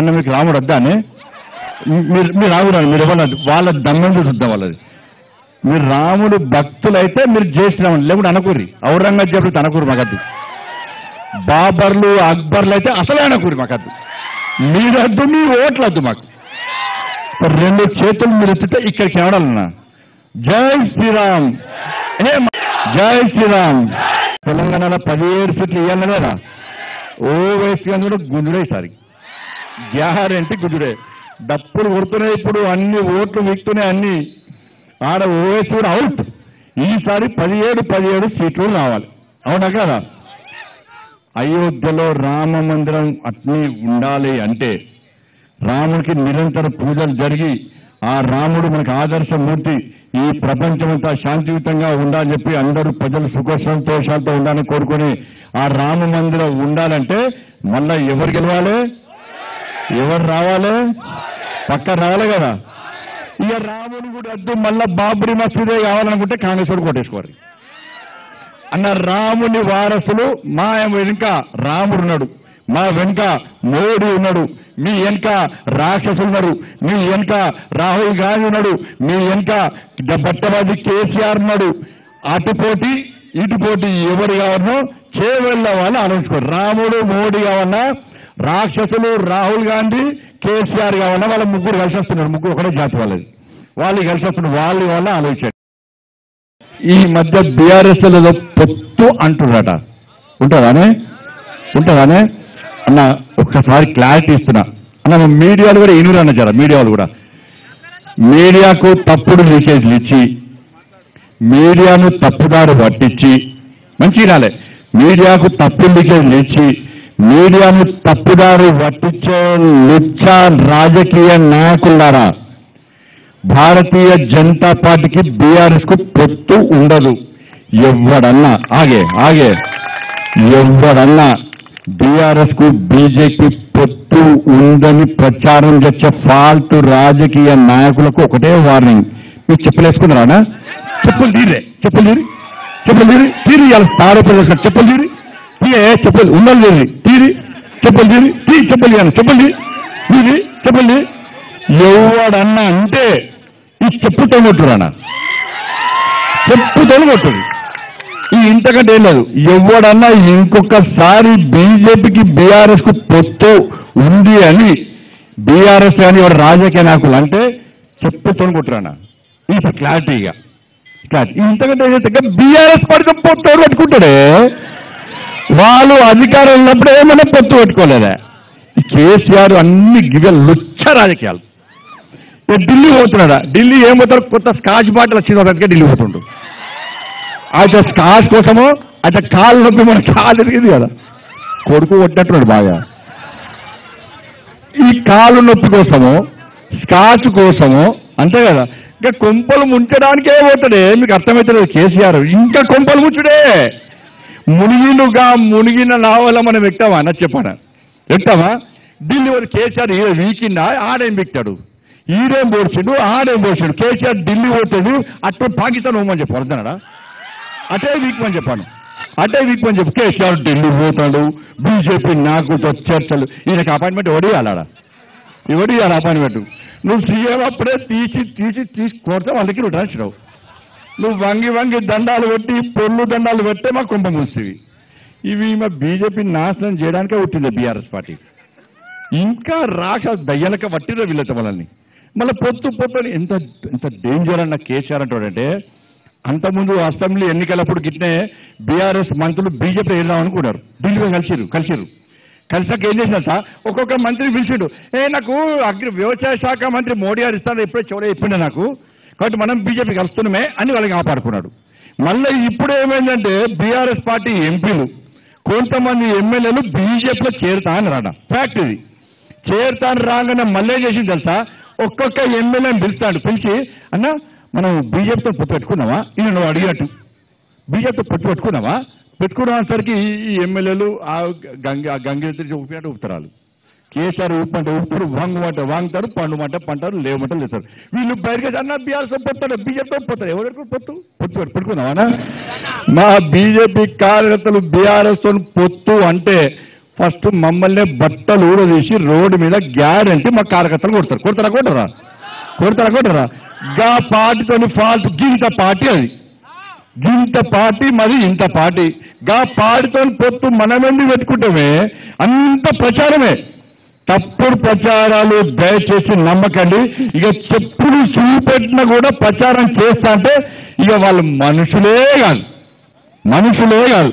అన్న మీకు రాముడు వద్దా అని మీరు రాముడు మీరు ఇవ్వలేదు వాళ్ళ దమ్మెందు చూద్దాం వాళ్ళది. మీరు రాముడు భక్తులైతే మీరు జై శ్రీరాముడు, లేకుంటే అనకూరి ఔరంగజేబులు అనకూరు మాకద్దు, బాబర్లు అక్బర్లు అయితే అసలే అనకూరి మాకద్దు, మీరద్దు మీ ఓట్లద్దు మాకు. రెండు చేతులు మీరు ఎత్తితే ఇక్కడికి ఎవడన్నా జై శ్రీరామ్ జై శ్రీరామ్. తెలంగాణలో 17 సీట్లు ఇవ్వాలి కదా, ఓవైసీ కూడా గుంజుడే, ఈసారి గ్యారెంటీ గుంజుడే. డప్పులు కొడుతున్నాయి ఇప్పుడు, అన్ని ఓట్లు వీక్తున్నాయి అన్ని, ఆడ ఓవైసీ కూడా అవుట్. ఈసారి 17 సీట్లు రావాలి, అవునా కదా. అయోధ్యలో రామ మందిరం అట్నే ఉండాలి అంటే రాముడికి నిరంతర పూజలు జరిగి ఆ రాముడు మనకు ఆదర్శమూర్తి, ఈ ప్రపంచమంతా శాంతియుతంగా ఉండాలని చెప్పి అందరూ ప్రజలు సుఖ సంతోషాలతో ఉండాలని కోరుకొని ఆ రామ మందిరం ఉండాలంటే మళ్ళా ఎవరు గెలవాలి, ఎవరు రావాలి, పక్క రావాలి కదా. ఇక రాముడు కూడా వద్దు, మళ్ళా బాబ్రీ మసీదే కావాలనుకుంటే కాంగ్రెస్ వాడు కొట్టేసుకోవాలి అన్న. రాముని వారసులు మా వెనుక రాముడు ఉన్నాడు, మా వెనుక మోడీ ఉన్నాడు, మీ వెనుక రాక్షసులు ఉన్నారు, మీ వెనుక రాహుల్ గాంధీ ఉన్నాడు, మీ వెనుక బట్టబాజీ కేసీఆర్ ఉన్నాడు. అటుపోటీ ఇటుపోటీ ఎవరు కావాలనో చేవెళ్ళ వాళ్ళు ఆలోచించుకోరు. రాముడు మోడీ కావాలన్నా, రాక్షసులు రాహుల్ గాంధీ కేసీఆర్ కావాలన్నా, వాళ్ళ ముగ్గురు కలిసి వస్తున్నారు, ముగ్గురు ఒకటే జాతి వాళ్ళది, వాళ్ళు కలిసి వస్తున్నారు, వాళ్ళు వాళ్ళ ఆలోచించారు. ఈ మధ్య బీఆర్ఎస్ ఏదో పొత్తు అంటున్నారట, ఉంటుందానే అన్న ఒక్కసారి క్లారిటీ ఇస్తున్నా అన్న. మీడియాలు కూడా ఎనురు అన్నచారా, మీడియాలు కూడా మీడియాకు తప్పుడు లీకేజ్లు ఇచ్చి, మీడియాను తప్పుదారు పట్టించి, మంచి రాలే, మీడియాకు తప్పుడు లీకేజ్లు ఇచ్చి మీడియాను తప్పుదారు పట్టించే లుచ్చా రాజకీయ నాయకులారా, భారతీయ జనతా పార్టీకి బీఆర్ఎస్ కు పొత్తు ఉండదు. ఎవడన్నా ఎవడన్నా బీఆర్ఎస్ కు బీజేపీ పొత్తు ఉందని ప్రచారం చేసే ఫాల్తు రాజకీయ నాయకులకు ఒకటే వార్నింగ్. మీరు చెప్పులేసుకున్నారా? చెప్పులు తీరి ఇవాళ ఆరోపణ చెప్పులు తీరి చెప్పులు ఉండాలి తీరి చెప్పులు తీరి ఎవడన్నా అంటే ఈ చెప్పుతో కొట్టురానా, చెప్పుతో కొట్టుడు. ఈ ఇంతకంటే ఏం లేదు. ఎవడన్నా ఇంకొకసారి బీజేపీకి బీఆర్ఎస్ కు పొత్తు ఉంది అని బీఆర్ఎస్ కానీ ఎవరు రాజకీయ నాయకులు అంటే చెప్పుతో కొట్టురానా. ఇది క్లారిటీగా ఇంతకంటే బీఆర్ఎస్ పడితే పొత్తు పెట్టుకుంటాడే, వాళ్ళు అధికారం ఉన్నప్పుడు ఏమైనా పొత్తు పెట్టుకోలేదా. ఈ కేసీఆర్ అన్ని లుచ్చ రాజకీయాలు. ఢిల్లీ పోతున్నాడా, ఢిల్లీ ఏం పోతాడు, కొత్త స్కాచ్ బాటిల్ వచ్చింది ఢిల్లీ పోతుండు. అయితే స్కాచ్ కోసమో అయితే కాలు నొప్పి మన కాలు తిరిగింది కదా, కొడుకు కొట్టినట్టున్నాడు బాగా. ఈ కాలు నొప్పి కోసమో స్కాచ్ కోసమో అంతే కదా, ఇంకా కొంపలు ముంచడానికే పోతాడే. మీకు అర్థమవుతుంది కేసీఆర్, ఇంకా కొంపలు ముంచుడే. మునిగిన నావల మనం ఎక్కుతామా అన్న, చెప్పానా ఎక్కుతామా? ఢిల్లీ వాడు కేసీఆర్ వీకిందా, ఆడేం బిక్తాడు, ఈడేం పోర్చిండు, ఆడేం పోర్చిండు. కేసీఆర్ ఢిల్లీ పోతాడు, అట్టే పాకిస్తాన్ పోమని చెప్పు, అర్థనాడా? అటే వీక్మని చెప్పాను, అటే వీక్మని చెప్పు. కేసీఆర్ ఢిల్లీ పోతాడు, బీజేపీ నాకు చర్చలు, ఈయనకి అపాయింట్మెంట్ ఎవడియాలాడా, ఎవడియాలి అపాయింట్మెంట్? నువ్వు సీఎం అప్పుడే తీసి కొడితే వాళ్ళకి నువ్వు రాసిరావు. నువ్వు వంగి దండాలు పెట్టి పొల్లు దండాలు పెట్టే మా కుంభ మూసేవి. ఇవి మా బీజేపీ నాశనం చేయడానికే పుట్టింది బీఆర్ఎస్ పార్టీ. ఇంకా రాక్ష దయ్యాలకే పట్టిరో వీళ్ళతో మనల్ని. మళ్ళీ పొత్తు ఎంత డేంజర్ అన్న కేసీఆర్ అంటాడంటే, అంతకుముందు అసెంబ్లీ ఎన్నికలప్పుడు గిట్నే బీఆర్ఎస్ మంత్రులు బీజేపీ వెళ్దాం అనుకున్నారు, ఢిల్లీలో కలిసాక ఏం చేసినట్ట ఒక్కొక్క మంత్రి పిలిచిండు, నాకు వ్యవసాయ శాఖ మంత్రి మోడీ గారు ఇస్తాను ఎప్పుడే చెప్పిండే నాకు, కాబట్టి మనం బీజేపీ కలుస్తున్నామే అని వాళ్ళకి కాపాడుకున్నాడు. మళ్ళీ ఇప్పుడు ఏమైందంటే బీఆర్ఎస్ పార్టీ ఎంపీలు కొంతమంది ఎమ్మెల్యేలు బీజేపీలో చేరుతా అని రాడా, ఫ్యాక్ట్ ఇది. చేరుతాను రాగానే మళ్ళీ చేసింది తెలుసా, ఒక్కొక్క ఎమ్మెల్యేని పిలిచి అన్న మనం బీజేపీతో పొత్తు పెట్టుకున్నావా, ఈయన నువ్వు అడిగినట్టు బీజేపీతో పొత్తు పెట్టుకునేసరికి ఈ ఎమ్మెల్యేలు ఆ గంగెత్తి ఊపినట్టు ఊపుతారు. కేసీఆర్ ఊపంటే ఊపుతారు, వాంగుతారు, పంటారు, లేవమంటారు లేస్తారు. వీళ్ళు బయటకు అన్న బీఆర్ఎస్తో పొత్తాడు, బీజేపీతో పొత్తాడు. ఎవరు పొత్తు పెట్టుకున్నావా? మా బీజేపీ కార్యకర్తలు బీఆర్ఎస్తో పొత్తు అంటే ఫస్ట్ మమ్మల్ని బట్టలు ఊడదీసి రోడ్డు మీద గ్యారంటీ మా కార్యకర్తలు కొడతారా గా పార్టీతోని ఫాల్ట్ గింత పార్టీ అది గింత పార్టీ మరి ఇంత పార్టీ గా పార్టీతో పొత్తు మనమెందుకు పెట్టుకుంటామే అంత ప్రచారమే తప్పుడు ప్రచారాలు దయచేసి నమ్మకండి ఇక చెప్పులు చూపెట్టినా కూడా ప్రచారం చేస్తా అంటే ఇక వాళ్ళు మనుషులే కాదు